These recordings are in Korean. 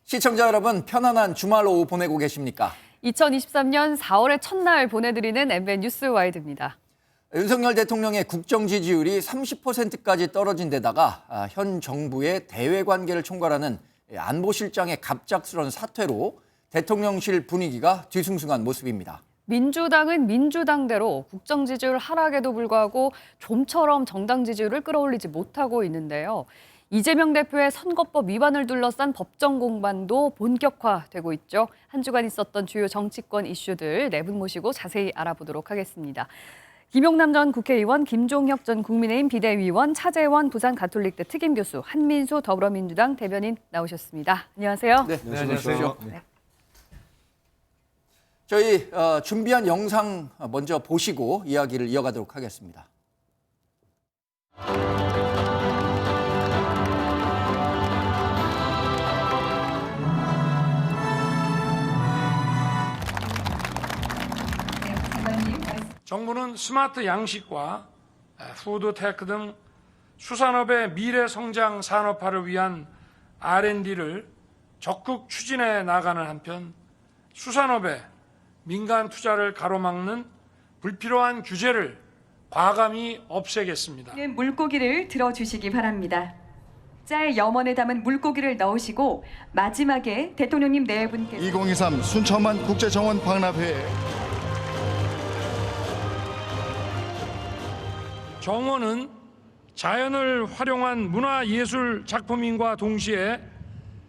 시청자 여러분, 편안한 주말 오후 보내고 계십니까? 2023년 4월의 첫날 보내드리는 MBN 뉴스와이드입니다. 윤석열 대통령의 국정 지지율이 30%까지 떨어진 데다가 현 정부의 대외관계를 총괄하는 안보실장의 갑작스러운 사퇴로 대통령실 분위기가 뒤숭숭한 모습입니다. 민주당은 민주당대로 국정 지지율 하락에도 불구하고 좀처럼 정당 지지율을 끌어올리지 못하고 있는데요. 이재명 대표의 선거법 위반을 둘러싼 법정 공방도 본격화되고 있죠. 한 주간 있었던 주요 정치권 이슈들 네 분 모시고 자세히 알아보도록 하겠습니다. 김용남 전 국회의원, 김종혁 전 국민의힘 비대위원, 차재원 부산가톨릭대 특임교수, 한민수 더불어민주당 대변인 나오셨습니다. 안녕하세요. 네, 안녕하세요. 네. 저희 준비한 영상 먼저 보시고 이야기를 이어가도록 하겠습니다. 정부는 스마트 양식과 푸드테크 등 수산업의 미래 성장 산업화를 위한 R&D를 적극 추진해 나가는 한편 수산업의 민간 투자를 가로막는 불필요한 규제를 과감히 없애겠습니다. 물고기를 들어주시기 바랍니다. 짤 염원에 담은 물고기를 넣으시고 마지막에 대통령님 네 분께서 2023 순천만 국제정원 박람회 정원은 자연을 활용한 문화예술 작품인과 동시에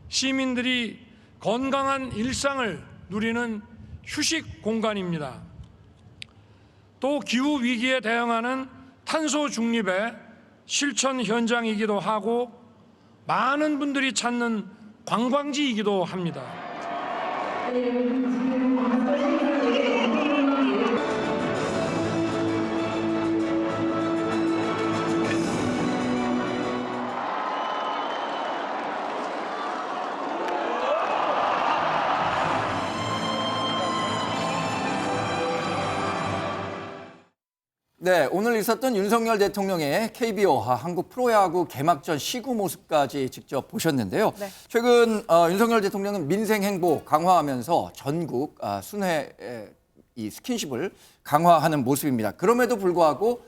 시민들이 건강한 일상을 누리는 휴식 공간입니다. 또 기후 위기에 대응하는 탄소 중립의 실천 현장이기도 하고 많은 분들이 찾는 관광지이기도 합니다. 네, 오늘 있었던 윤석열 대통령의 KBO 한국 프로야구 개막전 시구 모습까지 직접 보셨는데요. 네. 최근 윤석열 대통령은 민생 행보 강화하면서 전국 순회 이 스킨십을 강화하는 모습입니다. 그럼에도 불구하고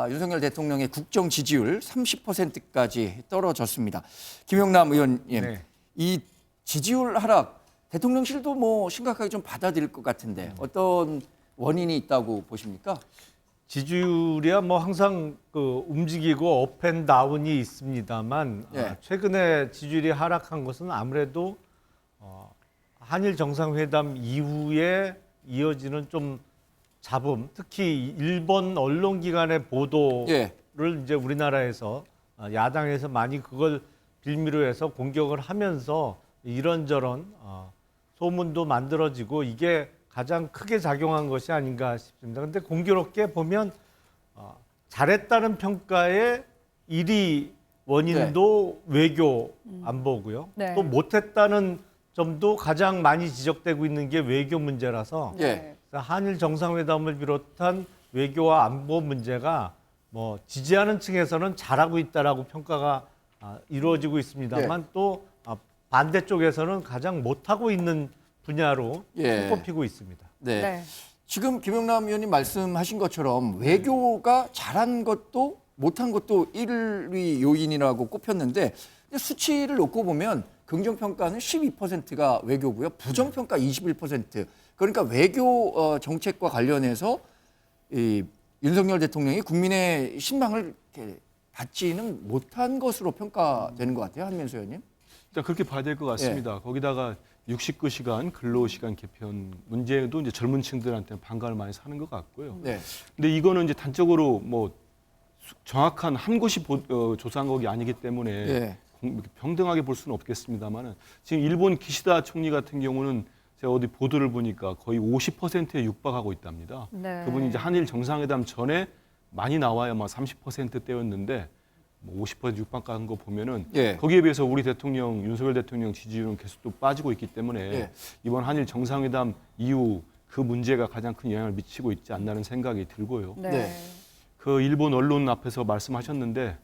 윤석열 대통령의 국정 지지율 30%까지 떨어졌습니다. 김용남 의원님, 네. 이 지지율 하락 대통령실도 뭐 심각하게 좀 받아들일 것 같은데 어떤 원인이 있다고 보십니까? 지지율이야 뭐 항상 움직이고 업앤다운이 있습니다만 예. 최근에 지지율이 하락한 것은 아무래도 한일 정상회담 이후에 이어지는 좀 잡음, 특히 일본 언론기관의 보도를 예. 이제 우리나라에서 야당에서 많이 그걸 빌미로 해서 공격을 하면서 이런저런 소문도 만들어지고 이게 가장 크게 작용한 것이 아닌가 싶습니다. 그런데 공교롭게 보면 잘했다는 평가의 1위 원인도 외교 안보고요. 네. 또 못했다는 점도 가장 많이 지적되고 있는 게 외교 문제라서 예. 한일 정상회담을 비롯한 외교와 안보 문제가 뭐 지지하는 층에서는 잘하고 있다라고 평가가 이루어지고 있습니다만 또 반대쪽에서는 가장 못하고 있는 분야로 예. 손꼽히고 있습니다. 네. 네. 지금 김용남 의원님 말씀하신 것처럼 외교가 잘한 것도 못한 것도 1위 요인이라고 꼽혔는데 수치를 놓고 보면 긍정평가는 12%가 외교고요. 부정평가 21%. 그러니까 외교 정책과 관련해서 이 윤석열 대통령이 국민의 신망을 이렇게 받지는 못한 것으로 평가되는 것 같아요. 한민수 의원님. 일단 그렇게 봐야 될 것 같습니다. 거기다가 69시간 근로시간 개편 문제도 이제 젊은 층들한테는 반감을 많이 사는 것 같고요. 네. 근데 이거는 이제 단적으로 뭐 정확한 한 곳이 조사한 것이 아니기 때문에 예. 평등하게 볼 수는 없겠습니다만은 지금 일본 기시다 총리 같은 경우는 제가 어디 보도를 보니까 거의 50%에 육박하고 있답니다. 네. 그분이 이제 한일 정상회담 전에 많이 나와야 막 30%대였는데 뭐 50% 육박한 거 보면은 예. 거기에 비해서 우리 대통령 윤석열 대통령 지지율은 계속 또 빠지고 있기 때문에 예. 이번 한일 정상회담 이후 그 문제가 가장 큰 영향을 미치고 있지 않나는 생각이 들고요. 네. 네. 그 일본 언론 앞에서 말씀하셨는데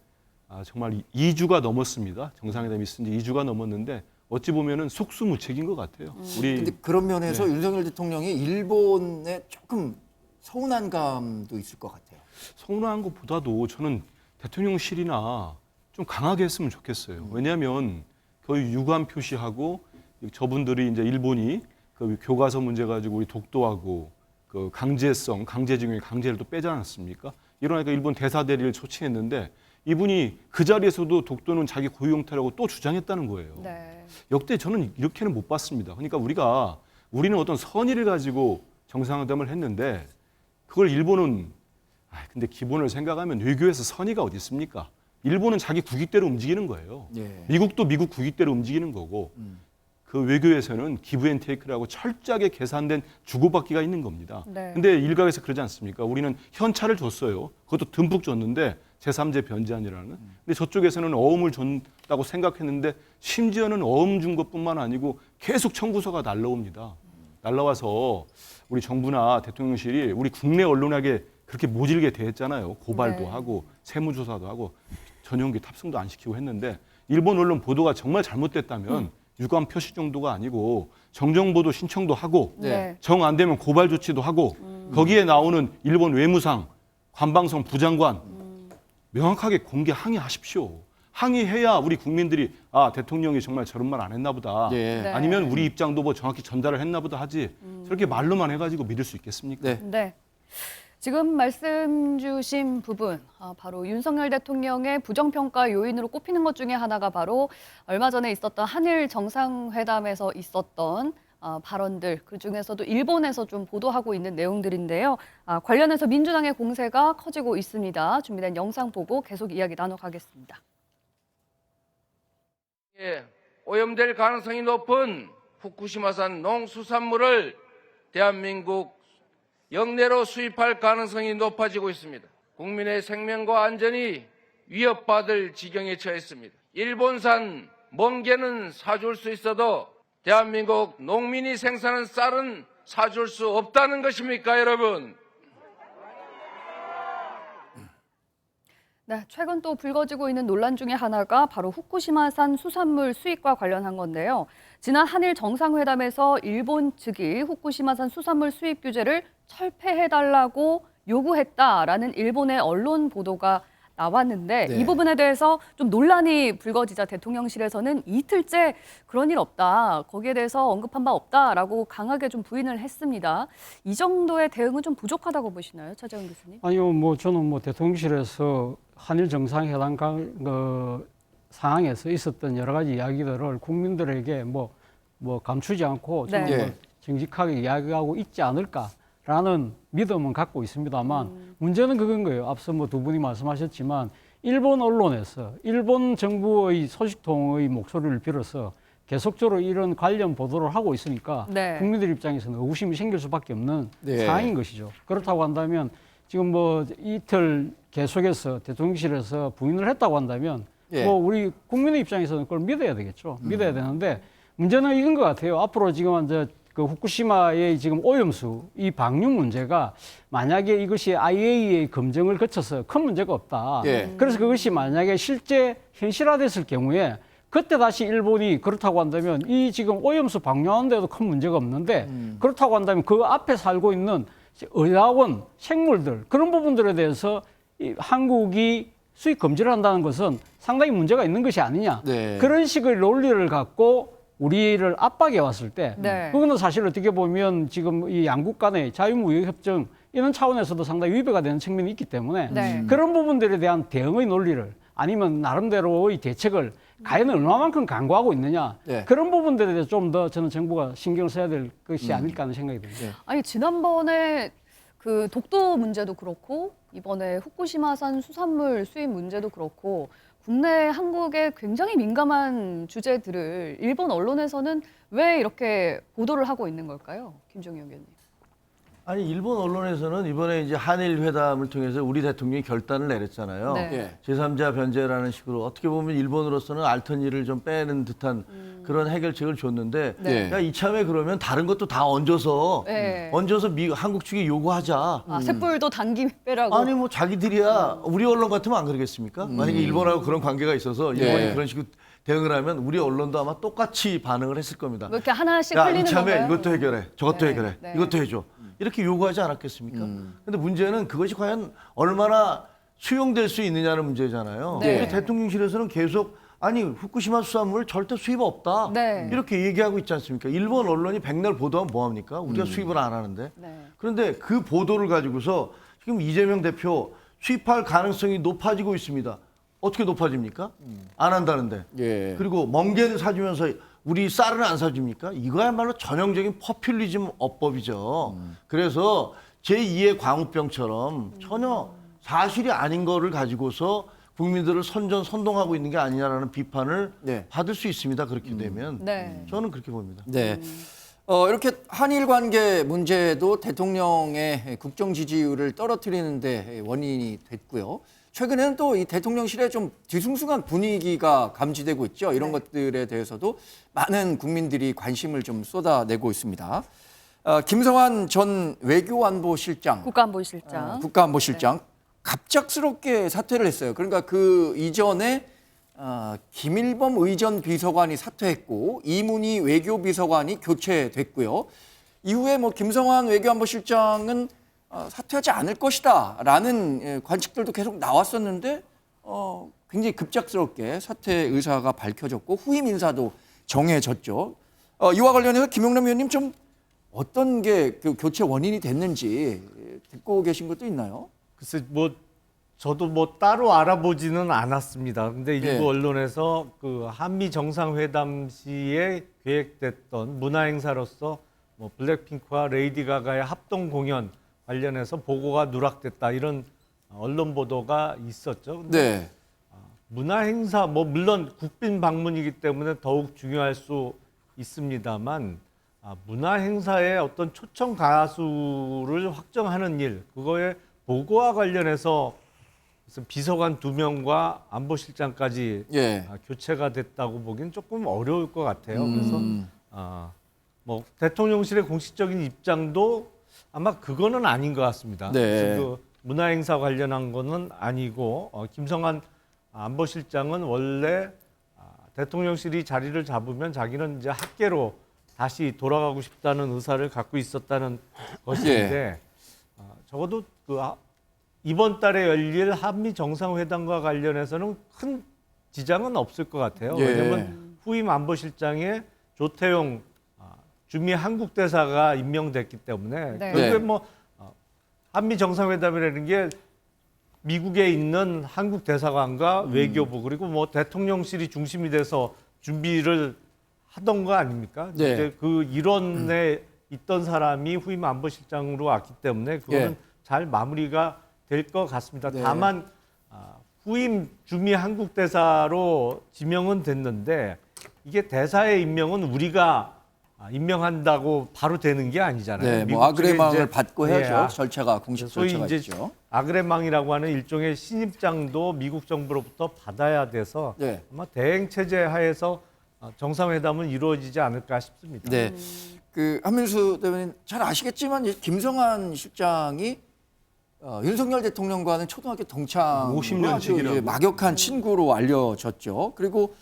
정말 2주가 넘었습니다. 정상회담이 있은 지 2주가 넘었는데 어찌 보면은 속수무책인 것 같아요. 우리 근데 그런 면에서 윤석열 대통령이 일본에 조금 서운한 감도 있을 것 같아요. 서운한 것보다도 저는 대통령실이나 좀 강하게 했으면 좋겠어요. 왜냐하면 거의 유감 표시하고 저분들이 이제 일본이 그 교과서 문제 가지고 우리 독도하고 그 강제성, 강제징용, 강제를 또 빼지 않았습니까? 이러니까 일본 대사 대리를 초청했는데 이분이 그 자리에서도 독도는 자기 고유 형태라고 또 주장했다는 거예요. 네. 역대 저는 이렇게는 못 봤습니다. 그러니까 우리는 어떤 선의를 가지고 정상회담을 했는데 그걸 일본은 근데 기본을 생각하면 외교에서 선의가 어디 있습니까? 일본은 자기 국익대로 움직이는 거예요. 예. 미국도 미국 국익대로 움직이는 거고 그 외교에서는 기브 앤 테이크라고 철저하게 계산된 주고받기가 있는 겁니다. 네. 근데 일각에서 그러지 않습니까? 우리는 현찰을 줬어요. 그것도 듬뿍 줬는데 제3제 변제안이라는. 근데 저쪽에서는 어음을 줬다고 생각했는데 심지어는 어음 준 것뿐만 아니고 계속 청구서가 날라옵니다. 날라와서 우리 정부나 대통령실이 우리 국내 언론에게 그렇게 모질게 대했잖아요. 고발도 네. 하고 세무조사도 하고 전용기 탑승도 안 시키고 했는데 일본 언론 보도가 정말 잘못됐다면 유감 표시 정도가 아니고 정정보도 신청도 하고 네. 정 안 되면 고발 조치도 하고 거기에 나오는 일본 외무상, 관방성 부장관 명확하게 공개 항의하십시오. 항의해야 우리 국민들이 대통령이 정말 저런 말 안 했나 보다. 예. 네. 아니면 우리 입장도 뭐 정확히 전달을 했나 보다 하지. 저렇게 말로만 해가지고 믿을 수 있겠습니까? 네. 네. 지금 말씀 주신 부분, 바로 윤석열 대통령의 부정평가 요인으로 꼽히는 것 중에 하나가 바로 얼마 전에 있었던 한일 정상회담에서 있었던 발언들, 그중에서도 일본에서 좀 보도하고 있는 내용들인데요. 관련해서 민주당의 공세가 커지고 있습니다. 준비된 영상 보고 계속 이야기 나눠가겠습니다. 오염될 가능성이 높은 후쿠시마산 농수산물을 대한민국 영내로 수입할 가능성이 높아지고 있습니다. 국민의 생명과 안전이 위협받을 지경에 처했습니다. 일본산 멍게는 사줄 수 있어도 대한민국 농민이 생산한 쌀은 사줄 수 없다는 것입니까, 여러분? 네, 최근 또 불거지고 있는 논란 중에 하나가 바로 후쿠시마산 수산물 수입과 관련한 건데요. 지난 한일 정상회담에서 일본 측이 후쿠시마산 수산물 수입 규제를 철폐해달라고 요구했다라는 일본의 언론 보도가 나왔는데 네. 이 부분에 대해서 좀 논란이 불거지자 대통령실에서는 이틀째 그런 일 없다, 거기에 대해서 언급한 바 없다라고 강하게 좀 부인을 했습니다. 이 정도의 대응은 좀 부족하다고 보시나요, 차재훈 교수님? 아니요, 저는 대통령실에서 한일 정상회담 상황에서 있었던 여러 가지 이야기들을 국민들에게 감추지 않고 좀 네. 정직하게 이야기하고 있지 않을까라는 믿음은 갖고 있습니다만 문제는 그건 거예요. 앞서 두 분이 말씀하셨지만 일본 언론에서 일본 정부의 소식통의 목소리를 빌어서 계속적으로 이런 관련 보도를 하고 있으니까 네. 국민들 입장에서는 의구심이 생길 수밖에 없는 네. 상황인 것이죠. 그렇다고 한다면 지금 이틀 계속해서 대통령실에서 부인을 했다고 한다면 예. 우리 국민의 입장에서는 그걸 믿어야 되겠죠. 믿어야 되는데 문제는 이건 것 같아요. 앞으로 지금 이제 그 후쿠시마의 지금 오염수 이 방류 문제가 만약에 이것이 IAEA 검증을 거쳐서 큰 문제가 없다. 예. 그래서 그것이 만약에 실제 현실화됐을 경우에 그때 다시 일본이 그렇다고 한다면 이 지금 오염수 방류하는 데도 큰 문제가 없는데 그렇다고 한다면 그 앞에 살고 있는 의아원 생물들 그런 부분들에 대해서 이 한국이 수입 금지를 한다는 것은 상당히 문제가 있는 것이 아니냐. 네. 그런 식의 논리를 갖고 우리를 압박해 왔을 때 네. 그거는 사실 어떻게 보면 지금 이 양국 간의 자유무역협정 이런 차원에서도 상당히 위배가 되는 측면이 있기 때문에 네. 그런 부분들에 대한 대응의 논리를 아니면 나름대로의 대책을 과연 얼마만큼 강구하고 있느냐 네. 그런 부분들에 대해서 좀 더 저는 정부가 신경을 써야 될 것이 아닐까 하는 생각이 듭니다. 아니 지난번에 그 독도 문제도 그렇고 이번에 후쿠시마산 수산물 수입 문제도 그렇고 국내 한국의 굉장히 민감한 주제들을 일본 언론에서는 왜 이렇게 보도를 하고 있는 걸까요? 김종영 의원님. 아니 일본 언론에서는 이번에 이제 한일 회담을 통해서 우리 대통령이 결단을 내렸잖아요. 네. 예. 제3자 변제라는 식으로 어떻게 보면 일본으로서는 알턴이를 좀 빼는 듯한 그런 해결책을 줬는데 네. 야, 이참에 그러면 다른 것도 다 얹어서 네. 한국 측에 요구하자. 셋불도 당김 빼라고. 아니 자기들이야 우리 언론 같으면 안 그러겠습니까? 만약에 일본하고 그런 관계가 있어서 일본이 예. 그런 식으로 대응을 하면 우리 언론도 아마 똑같이 반응을 했을 겁니다. 뭐 이렇게 하나씩 야, 흘리는 이참에 건가요? 이것도 해결해, 저것도 네, 해결해, 네. 이것도 해줘. 이렇게 요구하지 않았겠습니까? 근데 문제는 그것이 과연 얼마나 수용될 수 있느냐는 문제잖아요. 네. 우리 대통령실에서는 계속 아니 후쿠시마 수산물 절대 수입 없다. 네. 이렇게 얘기하고 있지 않습니까? 일본 언론이 백날 보도하면 뭐합니까? 우리가 수입을 안 하는데. 네. 그런데 그 보도를 가지고서 지금 이재명 대표 수입할 가능성이 높아지고 있습니다. 어떻게 높아집니까? 안 한다는데. 예. 그리고 멍게는 사주면서 우리 쌀은 안 사줍니까? 이거야말로 전형적인 퍼퓰리즘 어법이죠. 그래서 제2의 광우병처럼 전혀 사실이 아닌 거를 가지고서 국민들을 선동하고 있는 게 아니냐라는 비판을 네. 받을 수 있습니다. 그렇게 되면. 네. 저는 그렇게 봅니다. 네. 이렇게 한일 관계 문제도 대통령의 국정 지지율을 떨어뜨리는데 원인이 됐고요. 최근에는 또 이 대통령실에 좀 뒤숭숭한 분위기가 감지되고 있죠. 이런 것들에 대해서도 많은 국민들이 관심을 좀 쏟아내고 있습니다. 김성환 전 외교안보실장, 국가안보실장. 국가안보실장 갑작스럽게 사퇴를 했어요. 그러니까 그 이전에 김일범 의전 비서관이 사퇴했고 이문희 외교비서관이 교체됐고요. 이후에 뭐 김성환 외교안보실장은 사퇴하지 않을 것이다라는 관측들도 계속 나왔었는데 굉장히 급작스럽게 사퇴 의사가 밝혀졌고 후임 인사도 정해졌죠. 이와 관련해서 김용남 의원님 좀 어떤 게 그 교체 원인이 됐는지 듣고 계신 것도 있나요? 글쎄 뭐 저도 뭐 따로 알아보지는 않았습니다. 근데 일부 예. 언론에서 그 한미 정상회담 시에 계획됐던 문화 행사로서 뭐 블랙핑크와 레이디 가가의 합동 공연 관련해서 보고가 누락됐다 이런 언론 보도가 있었죠. 근데 네. 문화 행사 뭐 물론 국빈 방문이기 때문에 더욱 중요할 수 있습니다만 문화 행사의 어떤 초청 가수를 확정하는 일 그거에 보고와 관련해서 무슨 비서관 2명과 안보실장까지 예. 교체가 됐다고 보기는 조금 어려울 것 같아요. 그래서 뭐 대통령실의 공식적인 입장도 아마 그거는 아닌 것 같습니다. 네. 그 문화 행사 관련한 거는 아니고 김성환 안보실장은 원래 대통령실이 자리를 잡으면 자기는 이제 학계로 다시 돌아가고 싶다는 의사를 갖고 있었다는 것인데 적어도 그 이번 달에 열릴 한미 정상회담과 관련해서는 큰 지장은 없을 것 같아요. 예. 왜냐하면 후임 안보실장에 조태용 주미 한국 대사가 임명됐기 때문에 네. 결국에 네. 뭐 한미 정상회담이라는 게 미국에 있는 한국 대사관과 외교부 그리고 뭐 대통령실이 중심이 돼서 준비를 하던 거 아닙니까? 네. 이제 그 일원에 있던 사람이 후임 안보실장으로 왔기 때문에 그거는 예. 잘 마무리가 될 것 같습니다. 네. 다만 후임 주미 한국 대사로 지명은 됐는데 이게 대사의 임명은 우리가 임명한다고 바로 되는 게 아니잖아요. 네, 미국 뭐 쪽에 아그레망을 이제 받고 해야죠. 절차가 공식 소위 절차가 이제 있죠. 아그레망이라고 하는 일종의 신입장도 미국 정부로부터 받아야 돼서 네. 아마 대행 체제 하에서 정상회담은 이루어지지 않을까 싶습니다. 네. 그 한민수 대변인 잘 아시겠지만 이제 김성환 실장이 윤석열 대통령과는 초등학교 동창 50년 씩이라고. 막역한 친구로 알려졌죠. 그리고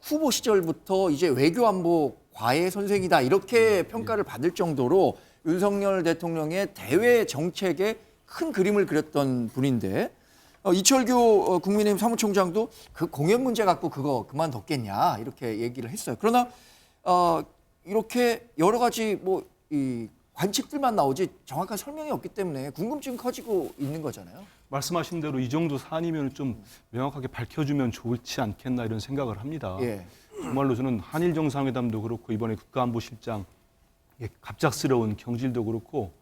후보 시절부터 이제 외교안보 과외 선생이다 이렇게 평가를 받을 정도로 윤석열 대통령의 대외 정책에 큰 그림을 그렸던 분인데 이철규 국민의힘 사무총장도 그 공연 문제 갖고 그거 그만뒀겠냐 이렇게 얘기를 했어요. 그러나 이렇게 여러 가지 뭐 이 관측들만 나오지 정확한 설명이 없기 때문에 궁금증이 커지고 있는 거잖아요. 말씀하신 대로 이 정도 사안이면 좀 명확하게 밝혀주면 좋지 않겠나 이런 생각을 합니다. 예. 정말로 저는 한일 정상회담도 그렇고 이번에 국가안보실장 갑작스러운 경질도 그렇고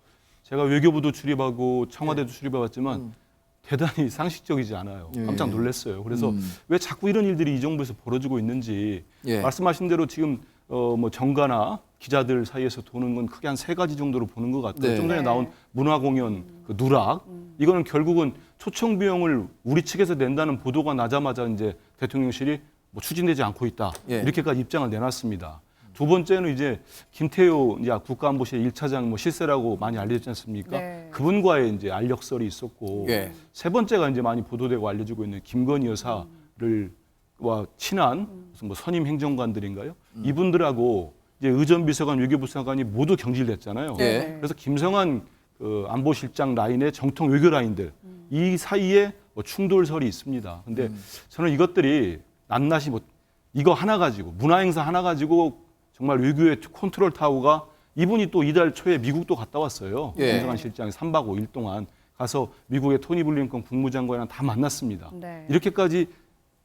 제가 외교부도 출입하고 청와대도 출입해봤지만 대단히 상식적이지 않아요. 예. 깜짝 놀랐어요. 그래서 왜 자꾸 이런 일들이 이 정부에서 벌어지고 있는지 예. 말씀하신 대로 지금 뭐 정가나 기자들 사이에서 도는 건 크게 한 3가지 정도로 보는 것 같아요. 네. 좀 전에 네. 나온 문화공연 그 누락 이거는 결국은 초청 비용을 우리 측에서 낸다는 보도가 나자마자 이제 대통령실이 뭐 추진되지 않고 있다 예. 이렇게까지 입장을 내놨습니다. 두 번째는 이제 김태효 이제 국가안보실 1차장 뭐 실세라고 많이 알려졌지 않습니까? 네. 그분과의 이제 알력설이 있었고 예. 세 번째가 이제 많이 보도되고 알려지고 있는 김건희 여사를 친한 무슨 뭐 선임 행정관들인가요? 이분들하고 이제 의전비서관, 외교부서관이 모두 경질됐잖아요. 네. 그래서 김성한 그 안보실장 라인의 정통 외교 라인들 이 사이에 뭐 충돌설이 있습니다. 근데 저는 이것들이 낱낱이 뭐 이거 하나 가지고 문화행사 하나 가지고 정말 외교의 컨트롤 타워가 이분이 또 이달 초에 미국도 갔다 왔어요. 예. 김성한 실장이 3박 5일 동안 가서 미국의 토니 블링컨 국무장관이랑 다 만났습니다. 네. 이렇게까지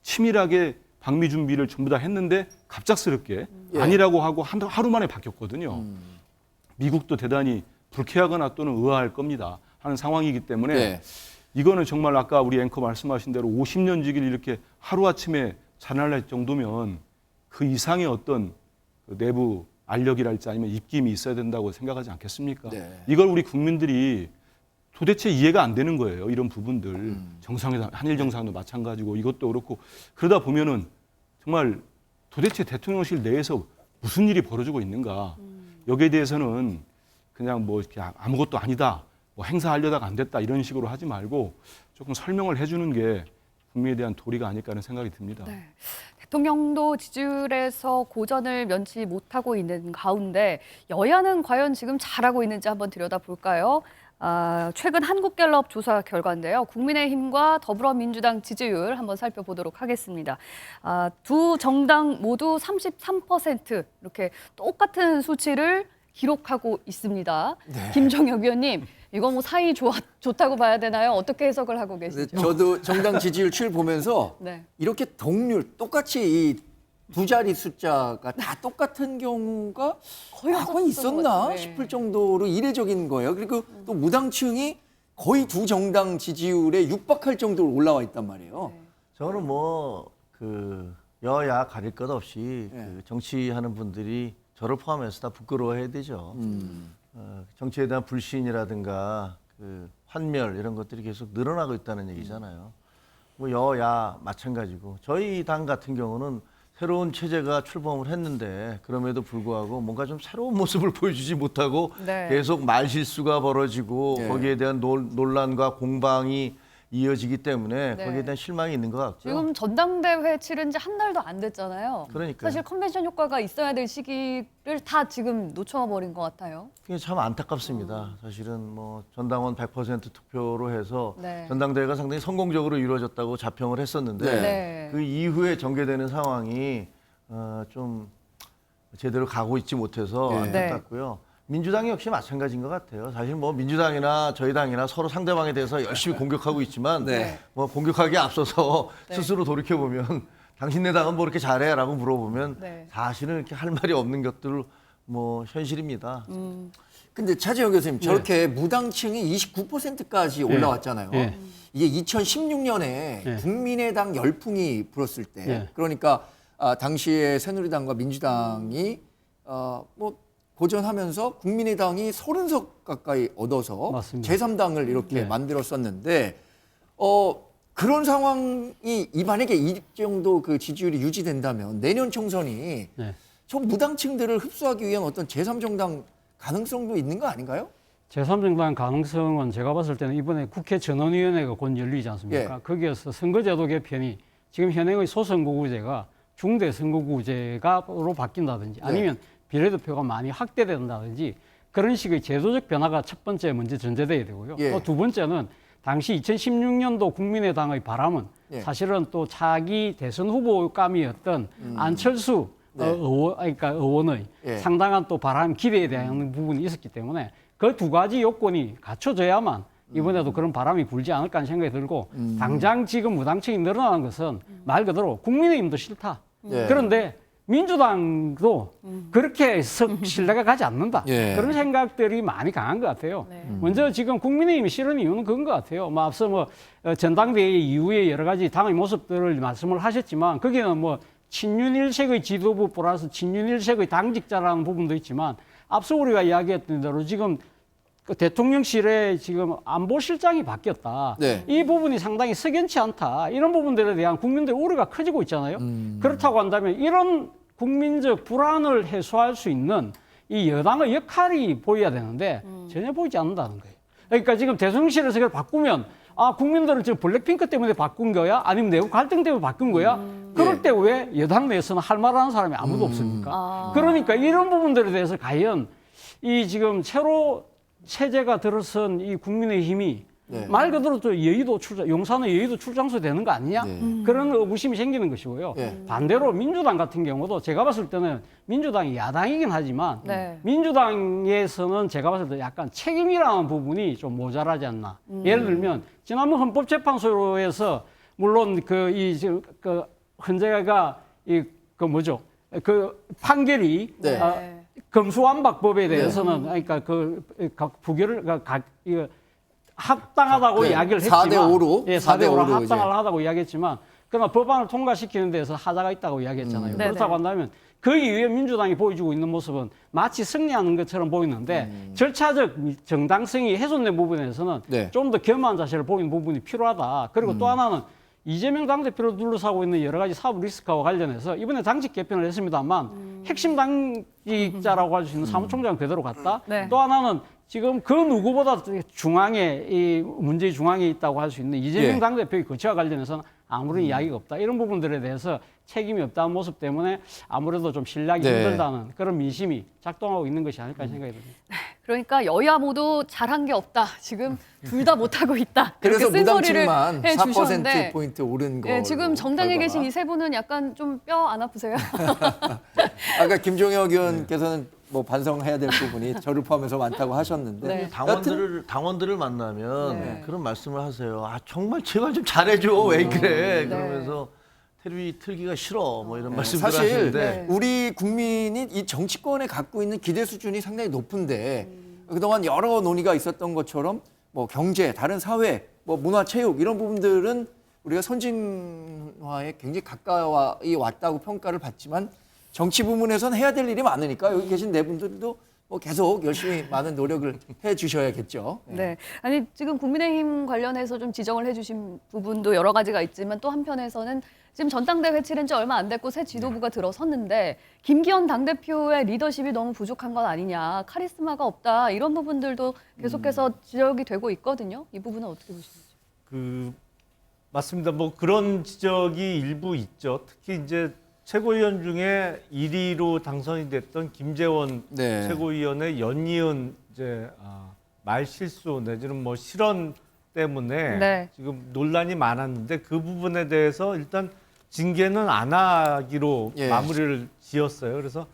치밀하게 방미 준비를 전부 다 했는데 갑작스럽게 예. 아니라고 하고 하루 만에 바뀌었거든요. 미국도 대단히 불쾌하거나 또는 의아할 겁니다. 하는 상황이기 때문에 네. 이거는 정말 아까 우리 앵커 말씀하신 대로 50년 지기를 이렇게 하루아침에 잔할날 정도면 그 이상의 어떤 그 내부 알력이랄지 아니면 입김이 있어야 된다고 생각하지 않겠습니까? 네. 이걸 우리 국민들이 도대체 이해가 안 되는 거예요. 이런 부분들. 정상회담, 한일 정상도 마찬가지고 이것도 그렇고 그러다 보면은 정말 도대체 대통령실 내에서 무슨 일이 벌어지고 있는가. 여기에 대해서는 그냥 뭐 이렇게 아무것도 아니다. 뭐 행사하려다가 안 됐다. 이런 식으로 하지 말고 조금 설명을 해주는 게 국민에 대한 도리가 아닐까 하는 생각이 듭니다. 네. 대통령도 지지율에서 고전을 면치 못하고 있는 가운데 여야는 과연 지금 잘하고 있는지 한번 들여다볼까요? 최근 한국갤럽 조사 결과인데요. 국민의힘과 더불어민주당 지지율 한번 살펴보도록 하겠습니다. 두 정당 모두 33% 이렇게 똑같은 수치를 기록하고 있습니다. 네. 김종혁 의원님, 이거 뭐 사이 좋다고 봐야 되나요? 어떻게 해석을 하고 근데 계시죠? 저도 정당 지지율 추이를 보면서 네. 이렇게 동률 똑같이 이 두 자리 숫자가 다 똑같은 경우가 거의 과거에 없었던 것 있었나 같아요. 네. 싶을 정도로 이례적인 거예요. 그리고 또 무당층이 거의 두 정당 지지율에 육박할 정도로 올라와 있단 말이에요. 저는 뭐 그 여야 가릴 것 없이 예. 그 정치하는 분들이 저를 포함해서 다 부끄러워해야 되죠. 정치에 대한 불신이라든가 그 환멸 이런 것들이 계속 늘어나고 있다는 얘기잖아요. 뭐 여야 마찬가지고 저희 당 같은 경우는 새로운 체제가 출범을 했는데 그럼에도 불구하고 뭔가 좀 새로운 모습을 보여주지 못하고 네. 계속 말실수가 벌어지고 예. 거기에 대한 논란과 공방이 이어지기 때문에 네. 거기에 대한 실망이 있는 것 같고요. 지금 전당대회 치른 지 한 달도 안 됐잖아요. 그러니까요. 사실 컨벤션 효과가 있어야 될 시기를 다 지금 놓쳐버린 것 같아요. 그게 참 안타깝습니다. 사실은 뭐 전당원 100% 투표로 해서 네. 전당대회가 상당히 성공적으로 이루어졌다고 자평을 했었는데 네. 네. 그 이후에 전개되는 상황이 좀 제대로 가고 있지 못해서 네. 안타깝고요. 민주당이 역시 마찬가지인 것 같아요. 사실 뭐 민주당이나 저희 당이나 서로 상대방에 대해서 열심히 공격하고 있지만 네. 뭐 공격하기에 앞서서 네. 스스로 돌이켜 보면 당신네 당은 뭐 이렇게 잘해라고 물어보면 네. 사실은 이렇게 할 말이 없는 것들 뭐 현실입니다. 근데 차재혁 교수님 저렇게 무당층이 29%까지 올라왔잖아요. 예. 이게 2016년에 예. 국민의당 열풍이 불었을 때 예. 그러니까 당시에 새누리당과 민주당이 뭐 고전하면서 국민의당이 30석 가까이 얻어서 맞습니다. 제3당을 이렇게 네. 만들었었는데 그런 상황이 만약에 이 정도 그 지지율이 유지된다면 내년 총선이 네. 저 무당층들을 흡수하기 위한 어떤 제3정당 가능성도 있는 거 아닌가요? 제3정당 가능성은 제가 봤을 때는 이번에 국회 전원위원회가 곧 열리지 않습니까? 거기에서 선거제도 개편이 지금 현행의 소선거구제가 중대 선거구제가로 바뀐다든지 아니면 비례대표가 많이 확대된다든지 그런 식의 제도적 변화가 첫 번째 먼저 전제돼야 되고요. 예. 또 두 번째는 당시 2016년도 국민의당의 바람은 예. 사실은 또 차기 대선 후보감이었던 안철수 의원의 예. 상당한 또 바람 기대에 대한 부분이 있었기 때문에 그 두 가지 요건이 갖춰져야만 이번에도 그런 바람이 불지 않을까 하는 생각이 들고 당장 지금 무당층이 늘어나는 것은 말 그대로 국민의힘도 싫다. 예. 그런데 민주당도 그렇게 신뢰가 가지 않는다. 예. 그런 생각들이 많이 강한 것 같아요. 네. 먼저 지금 국민의힘이 싫은 이유는 그건 것 같아요. 뭐 앞서 뭐 전당대회 이후에 여러 가지 당의 모습들을 말씀을 하셨지만 거기는 뭐 친윤일색의 지도부 플러스 친윤일색의 당직자라는 부분도 있지만 앞서 우리가 이야기했던 대로 지금 그 대통령실에 지금 안보실장이 바뀌었다. 네. 이 부분이 상당히 석연치 않다. 이런 부분들에 대한 국민들의 우려가 커지고 있잖아요. 그렇다고 한다면 이런 국민적 불안을 해소할 수 있는 이 여당의 역할이 보여야 되는데 전혀 보이지 않는다는 거예요. 그러니까 지금 대통령실에서 그걸 바꾸면 아, 국민들은 지금 블랙핑크 때문에 바꾼 거야? 아니면 내부 갈등 때문에 바꾼 거야? 그럴 때 왜 여당 내에서는 할 말 하는 사람이 아무도 없습니까? 그러니까 이런 부분들에 대해서 과연 이 지금 새로 체제가 들어선 이 국민의힘이 말 그대로 또 용산의 여의도 출장소 되는 거 아니냐? 그런 의구심이 생기는 것이고요. 반대로 민주당 같은 경우도 제가 봤을 때는 민주당이 야당이긴 하지만 민주당에서는 제가 봤을 때 약간 책임이라는 부분이 좀 모자라지 않나. 예를 들면 지난번 헌법재판소에서 물론 그 헌재가 그 판결이 검수완박법에 대해서는 그러니까 그 부결을 이거 합당하다고 이야기를 했지만 4대 5로 4대 5로 합당하다고 이야기했지만 그러나 법안을 통과시키는 데서 하자가 있다고 이야기했잖아요. 그렇다고 한다면 그 이후에 민주당이 보여주고 있는 모습은 마치 승리하는 것처럼 보이는데 절차적 정당성이 훼손된 부분에서는 좀 더 겸허한 자세를 보이는 부분이 필요하다. 그리고 또 하나는 이재명 당대표를 둘러싸고 있는 여러 가지 사법 리스크와 관련해서 이번에 당직 개편을 했습니다만 핵심 당직자라고 할 수 있는 사무총장 그대로 갔다. 또 하나는 지금 그 누구보다 중앙에 이 문제의 중앙에 있다고 할 수 있는 이재명 당대표의 거취와 관련해서는 아무런 이야기가 없다. 이런 부분들에 대해서 책임이 없다는 모습 때문에 아무래도 좀 신뢰하기 힘들다는 그런 민심이 작동하고 있는 것이 아닐까 생각이 듭니다. 그러니까 여야 모두 잘한 게 없다. 지금 둘 다 못하고 있다. 그래서 이렇게 쓴소리를 무당층만 해주셨는데 4%포인트 오른 거. 지금 정당에 계신 이 세 분은 약간 좀 뼈 안 아프세요? 아까 김종혁 의원께서는 뭐 반성해야 될 부분이 저를 포함해서 많다고 하셨는데 당원들을 만나면 그런 말씀을 하세요. 아 정말 제발 좀 잘해줘. 왜 그래? 그러면서 텔레비 틀기가 싫어. 뭐 이런 말씀을 사실 하시는데 우리 국민이 이 정치권에 갖고 있는 기대 수준이 상당히 높은데 그동안 여러 논의가 있었던 것처럼 뭐 경제, 다른 사회, 뭐 문화, 체육 이런 부분들은 우리가 선진화에 굉장히 가까이 왔다고 평가를 받지만 정치 부문에서는 해야 될 일이 많으니까 여기 계신 네 분들도 뭐 계속 열심히 많은 노력을 해 주셔야겠죠. 네. 아니 지금 국민의힘 관련해서 좀 지적을 해주신 부분도 여러 가지가 있지만 또 한편에서는 지금 전당대회 회치된 지 얼마 안 됐고 새 지도부가 들어섰는데 김기현 당대표의 리더십이 너무 부족한 건 아니냐, 카리스마가 없다 이런 부분들도 계속해서 지적이 되고 있거든요. 이 부분은 어떻게 보시는지? 맞습니다. 뭐 그런 지적이 일부 있죠. 특히 이제 최고위원 중에 1위로 당선이 됐던 김재원 최고위원의 연이은 이제 말 실수 내지는 뭐 실언 때문에 지금 논란이 많았는데 그 부분에 대해서 일단 징계는 안 하기로 마무리를 지었어요. 그래서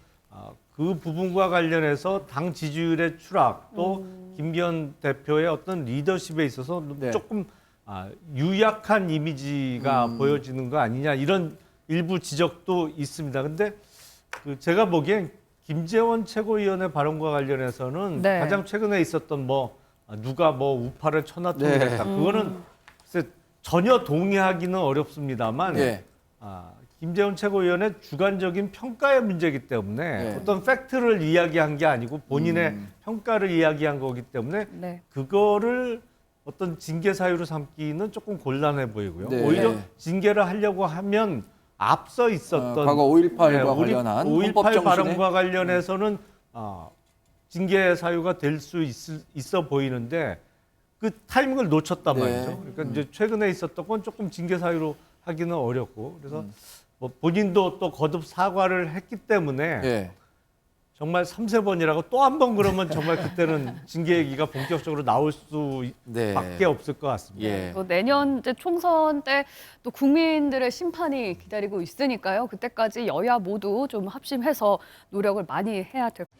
그 부분과 관련해서 당 지지율의 추락 또 김기현 대표의 어떤 리더십에 있어서 조금 유약한 이미지가 보여지는 거 아니냐 이런 일부 지적도 있습니다. 근데 제가 보기엔 김재원 최고위원의 발언과 관련해서는 가장 최근에 있었던 뭐 누가 뭐 우파를 천하통일 했다. 그거는 글쎄 전혀 동의하기는 어렵습니다만 김재원 최고위원의 주관적인 평가의 문제이기 때문에 어떤 팩트를 이야기한 게 아니고 본인의 평가를 이야기한 거기 때문에 그거를 어떤 징계 사유로 삼기는 조금 곤란해 보이고요. 오히려 징계를 하려고 하면 앞서 있었던 과거 5.18과 관련한 5.18 발언과 관련해서는 징계 사유가 될 수 있어 보이는데 그 타이밍을 놓쳤단 말이죠. 그러니까 이제 최근에 있었던 건 조금 징계 사유로 하기는 어렵고 그래서 뭐 본인도 또 거듭 사과를 했기 때문에 정말 3세번이라고 또 한 번 그러면 정말 그때는 징계 얘기가 본격적으로 나올 수밖에 없을 것 같습니다. 또 내년 이제 총선 때 또 국민들의 심판이 기다리고 있으니까요. 그때까지 여야 모두 좀 합심해서 노력을 많이 해야 될 것 같습니다.